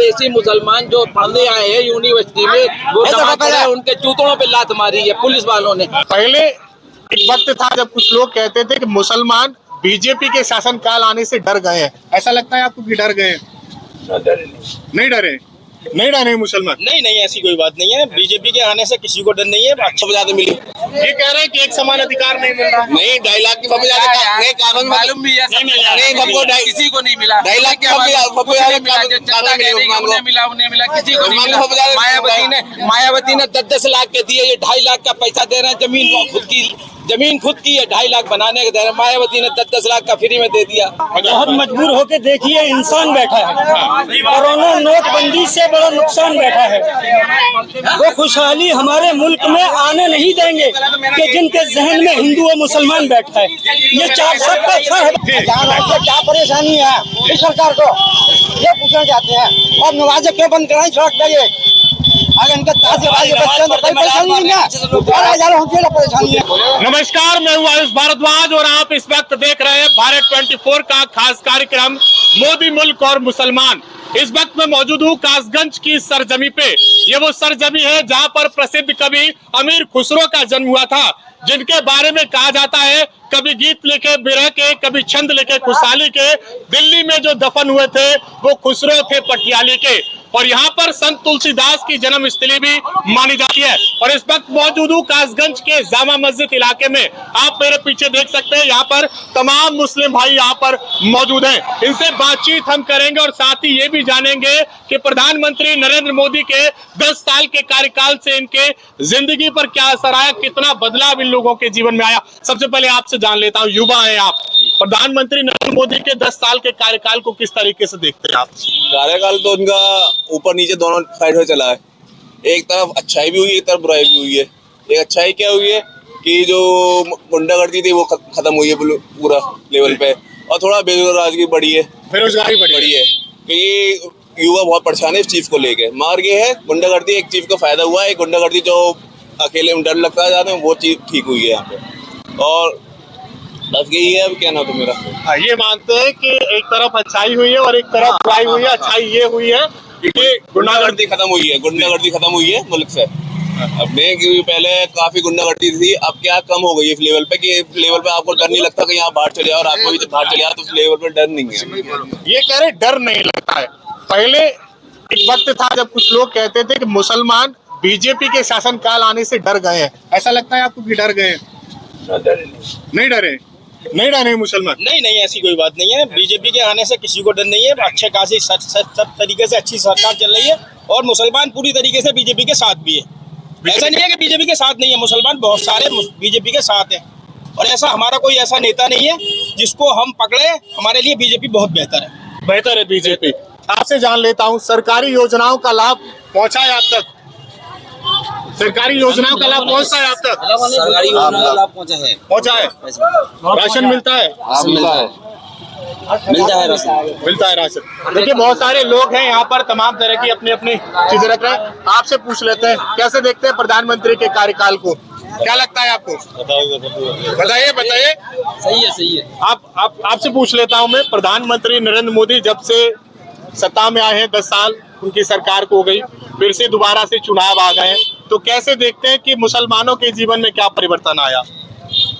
विदेशी मुसलमान जो पढ़ने आए हैं यूनिवर्सिटी में वो उनके जूतों पे लात मारी है पुलिस वालों ने। पहले एक वक्त था जब कुछ लोग कहते थे कि मुसलमान बीजेपी के शासनकाल आने से डर गए हैं, ऐसा लगता है आपको कि डर गए? नहीं डरे, नहीं डरे मुसलमान? नहीं, ऐसी कोई बात नहीं है। बीजेपी के आने से किसी को डर नहीं है। अच्छा ज्यादा मिली, ये कह रहे हैं कि एक समान अधिकार नहीं मिल रहा। नहीं 2.5 लाख की कानून मालूम भी है किसी को नहीं मिला। 2.5 लाख मिला किसी को नहीं मिला। मायावती ने 10-10 लाख के दिए, ये 2.5 लाख का पैसा दे रहे हैं। जमीन खुद की है, 2.5 लाख बनाने के दे रहे हैं। मायावती ने 10-10 लाख का फ्री में दे दिया। बहुत मजबूर होके देखिए, इंसान बैठा है। कोरोना नोटबंदी से बड़ा नुकसान बैठा है। वो खुशहाली हमारे मुल्क में आने नहीं देंगे कि जिनके जहन में हिंदू और मुसलमान बैठा है। ये चार सबका अच्छा है। क्या परेशानी है इस सरकार को, ये पूछना चाहते हैं। और नवाजे क्यों बंद कराएं सड़क पे? ये अगर इनके बच्चे तो कोई परेशानी नहीं है, परेशानी है। नमस्कार, मैं हूँ आयुष भारद्वाज और आप इस वक्त देख रहे हैं भारत 24 का खास कार्यक्रम मोदी मुल्क और मुसलमान। इस वक्त मैं मौजूद हूँ कासगंज की सरजमी पे। ये वो सरजमी है जहाँ पर प्रसिद्ध कवि अमीर खुसरो का जन्म हुआ था, जिनके बारे में कहा जाता है कभी गीत लिखे बिरह के, कभी छंद लिखे खुशहाली के। दिल्ली में जो दफन हुए थे वो खुसरो थे पटियाली के। और यहाँ पर संत तुलसीदास की जन्मस्थली भी मानी जाती है। और इस वक्त मौजूद हूँ कासगंज के जामा मस्जिद इलाके में। आप मेरे पीछे देख सकते हैं, यहाँ पर तमाम मुस्लिम भाई यहाँ पर मौजूद हैं। इनसे बातचीत हम करेंगे और साथ ही ये भी जानेंगे कि प्रधानमंत्री नरेंद्र मोदी के 10 साल के कार्यकाल से इनके जिंदगी पर क्या असर आया, कितना बदलाव इन लोगों के जीवन में आया। सबसे पहले आपसे जान लेता हूँ, युवा है आप, प्रधानमंत्री नरेंद्र मोदी के 10 साल के कार्यकाल को किस तरीके से देखते हैं आप? कार्यकाल तो उनका ऊपर नीचे दोनों साइड में चला है। एक तरफ अच्छाई भी हुई है, एक तरफ बुराई भी हुई है। एक अच्छाई क्या हुई है कि जो गुंडागर्दी थी वो खत्म हुई है पूरा लेवल पे, और थोड़ा बेरोजगारी बढ़ी है। बेरोजगारी बढ़ी है कि युवा बहुत परेशान है इस चीज को लेके। मगर ये है गुंडागर्दी, एक चीज का फायदा हुआ है, गुंडागर्दी जो अकेले में डर लगता है जाते हैं वो चीज ठीक हुई है यहाँ पे। और बस यही है, अब क्या ना तो मेरा ये मानते हैं कि एक तरफ अच्छाई हुई है और एक तरफ बुराई हुई है। अच्छाई ये हुई है कि गुंडागर्दी खत्म हुई है, गुंडागर्दी खत्म हुई है मुल्क से अपने। क्योंकि पहले काफी गुंडागर्दी थी, अब क्या कम हो गई इस लेवल पे कि इस लेवल पे आपको डर नहीं लगता कि यहाँ बाहर चले, और आपको भी जब बाहर चले तो उस लेवल पे डर नहीं है। ये कह रहे डर नहीं लगता है। पहले एक वक्त था जब कुछ लोग कहते थे कि मुसलमान बीजेपी के शासनकाल आने से डर गए हैं, ऐसा लगता है आपको कि डर गए? नहीं डरे, नहीं डरे मुसलमान? नहीं, ऐसी कोई बात नहीं है। बीजेपी के आने से किसी को डर नहीं है। अच्छे खासी सब तरीके से अच्छी सरकार चल रही है और मुसलमान पूरी तरीके से बीजेपी के साथ भी है। ऐसा नहीं है कि बीजेपी के साथ नहीं है, मुसलमान बहुत सारे बीजेपी के साथ हैं। और ऐसा हमारा कोई ऐसा नेता नहीं है जिसको हम पकड़े। हमारे लिए बीजेपी बहुत बेहतर है। बेहतर है बीजेपी। आपसे जान लेता हूँ, सरकारी योजनाओं का लाभ पहुँचा है आप तक? सरकारी योजनाओं का लाभ पहुँचता है आप तक? सरकारी योजनाओं का लाभ पहुँचा है। राशन मिलता है? मिलता है राशन। देखिए बहुत सारे लोग हैं यहाँ पर, तमाम तरह की अपनी अपनी चीजें रख रहे हैं। आपसे पूछ लेते हैं, कैसे देखते हैं प्रधानमंत्री के कार्यकाल को? क्या लगता है आपको? बताइए। सही है। आपसे पूछ लेता हूँ मैं, प्रधानमंत्री नरेंद्र मोदी जब से सत्ता में आए हैं, 10 साल उनकी सरकार को हो गई, फिर से दोबारा से चुनाव आ गए हैं, तो कैसे देखते हैं कि मुसलमानों के जीवन में क्या परिवर्तन आया?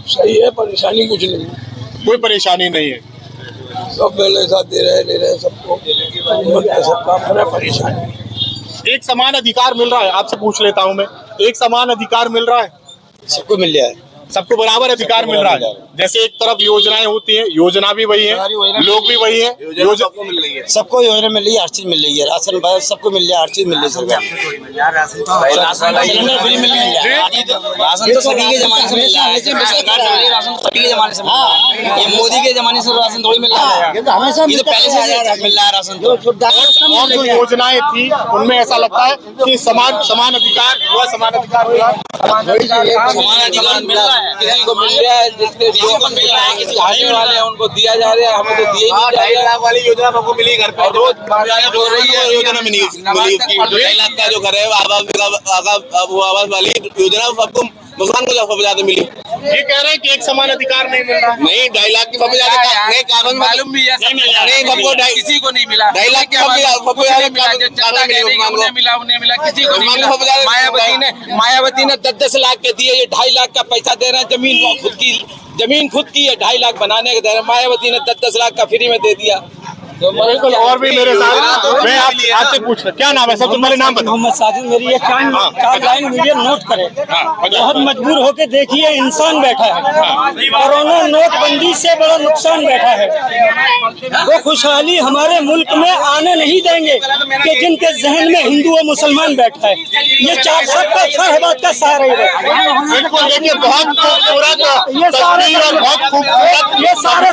सही है, परेशानी कुछ नहीं, कोई परेशानी नहीं है। सब पहले साथ दे रहे सबको, सब काम कर रहे, परेशानी। एक समान अधिकार मिल रहा है? आपसे पूछ लेता हूँ मैं, एक समान अधिकार मिल रहा है? सबको मिल जाए, सबको बराबर अधिकार मिल रहा है। जैसे एक तरफ योजनाएं होती हैं, योजना भी वही है, लोग भी वही है, सबको मिल रही है। सबको योजना मिल रही है, हर चीज मिल रही है। राशन सबको मिल रहा है, हर चीज मिल रही है। राशन तो सभी के जमाने से मिल रहा है, राशन सभी के जमाने से मिल रहा है। ये मोदी के जमाने से राशन थोड़ी मिल रहा है, हमेशा पहले से मिल रहा है राशन। और जो योजनाएं थी उनमें ऐसा लगता है कि समान अधिकार हुआ, समान अधिकार मिला, समान अधिकार मिल रहा है, किसी को मिल रहा है, जिसके जो मिल रहा है, किसी आने वाले हैं उनको दिया जा रहा है, हमें तो दिए नहीं जा रहा है। वाली योजना सबको मिली, घर पे रोज हो रही है योजना मिली। 2.5 लाख का जो घर है, आवास वाली योजना सबको मुसलमान को ज्यादा मिली। ये कह रहे हैं कि एक समान अधिकार नहीं मिल रहा। नहीं, 2.5 लाख की कागज मालूम भी है, नहीं सबको किसी को नहीं मिला। 2.5 लाख की मिला, किसी को नहीं मिला। मायावती ने 10-10 लाख के दिए, ये 2.5 लाख का पैसा दे रहे हैं। जमीन खुद की है, 2.5 लाख बनाने के दे रहे हैं। मायावती ने 10-10 लाख का फ्री में दे दिया। बिल्कुल। और भी मेरे साथ, मैं आपसे पूछ रहा, क्या नाम है? सबसे पहले नाम बताओ। मोहम्मद साजिद। मेरी ये चार लाइन वीडियो नोट करें। बहुत मजबूर होके देखिए, इंसान बैठा है। कोरोना नोटबंदी से बड़ा नुकसान बैठा है। वो खुशहाली हमारे मुल्क में आने नहीं देंगे कि जिनके जहन में हिंदू और मुसलमान बैठा है। ये 4 सब बात का सहारा है। बिल्कुल, देखिए बहुत खूबसूरत तस्वीर और बहुत खूबसूरत ये सारे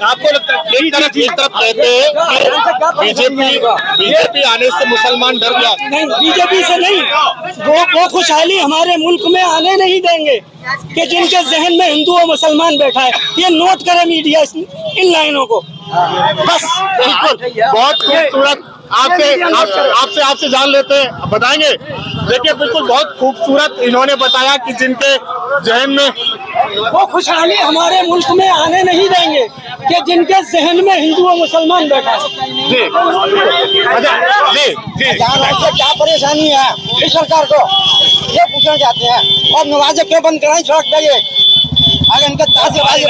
आपको लगता है एक तरफ कहते हैं बीजेपी आने से मुसलमान डर गया। नहीं, बीजेपी से नहीं, वो खुशहाली हमारे मुल्क में आने नहीं देंगे कि जिनके जहन में हिंदू और मुसलमान बैठा है। ये नोट करे मीडिया इन लाइनों को बस। बिल्कुल, बहुत खूबसूरत। आपसे जान लेते हैं, बताएंगे। देखिए बिल्कुल बहुत खूबसूरत इन्होंने बताया कि जिनके जहन में वो खुशहाली हमारे मुल्क में आने नहीं देंगे कि जिनके जहन में हिंदू और मुसलमान बैठा है। जी क्या परेशानी है इस सरकार को, ये पूछना चाहते हैं। और नमाजें क्यों बंद कराई सड़क पे? ये अगर इनका बच्चे तो कोई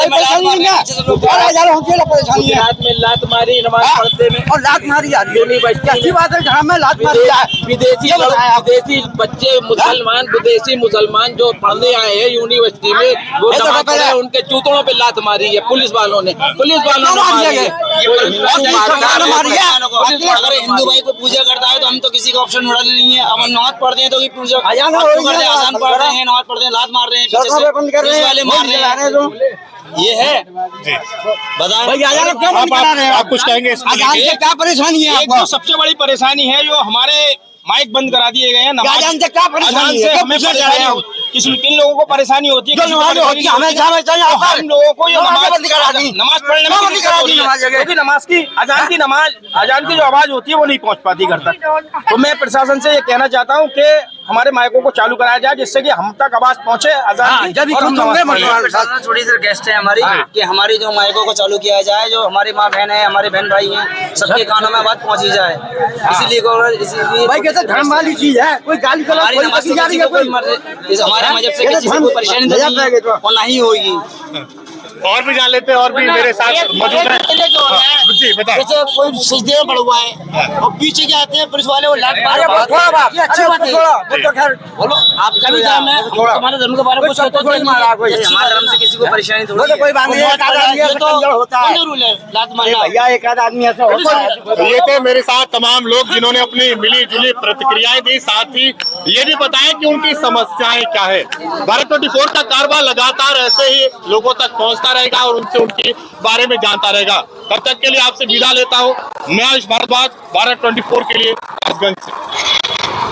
परेशानी नहीं है, और हजारों होती है परेशानी है। में लात मारी नमाज पढ़ते में, और लात मारी जा रही है। कैसी बात है जहाँ में लात मारी जाए? विदेशी बच्चे विदेशी मुसलमान जो पढ़ने आए हैं यूनिवर्सिटी में, वो नमाज पढ़ रहे हैं, उनके जूतों पे लात मारी है पुलिस वालों ने मारी है। अगर हिंदू भाई को पूजा करता है तो हम तो किसी का ऑप्शन उड़ा नहीं है। अब नमाज पढ़ते हैं तो पूजा आजान पढ़ रहे हैं, नमाज पढ़ते हैं, लात मार रहे हैं, मार रहे हैं। ये है बताएं आप कुछ कहेंगे क्या परेशानी है? एक जो सबसे बड़ी परेशाानी है, जो हमारे माइक बंद करा दिए गए हैं। अजान से क्या परेशानी है? हमें किन लोगों को परेशानी होती है? हम लोगों को ये नमाज पढ़ने में क्योंकि अजान की जो आवाज होती है वो नहीं पहुंच पाती घर तक। तो मैं प्रशासन से ये कहना चाहता हूँ कि हमारे माइकों को चालू कराया जाए, जिससे कि हम तक आवाज पहुंचे अजान की। थोड़ी सी रिक्वेस्ट है हमारी कि हमारी जो माइकों को चालू किया जाए, जो हमारी माँ बहन है, हमारे बहन भाई हैं, सबके कानों में बात पहुंची जाए। इसीलिए भाई कैसे धर्म वाली चीज है, कोई गाली हमारे मजहब से किसी को कोई परेशानी नहीं और नहीं होगी। और भी जान लेते हैं, और भी मेरे साथ मौजूद है। जी बताएं। जैसे कोई सजदे में पड़ा हुआ है और पीछे क्या आते हैं पुलिस वाले, वो लात मार। ये अच्छी बात है। बोलो आपका भी धर्म है, हमारे धर्म के बारे में कुछ तो नहीं मारा कोई। हमारे धर्म से किसी को परेशानी थोड़ी है। कोई बात नहीं है, रूल है लात मारना। भैया एक आध आदमी ऐसा होता है। ये थे मेरे साथ तमाम लोग जिन्होंने अपनी मिली जुली प्रतिक्रियाएं दी, साथ ही ये भी बताया कि उनकी समस्याएं क्या है। भारत 24 का कारभार लगातार ऐसे ही लोगों तक पहुंचता रहेगा और उनसे उनके बारे में जानता रहेगा। तब तक के लिए आपसे विदा लेता हूं मैं, आयुष भारद्वाज, भारत 24 के लिए कासगंज से।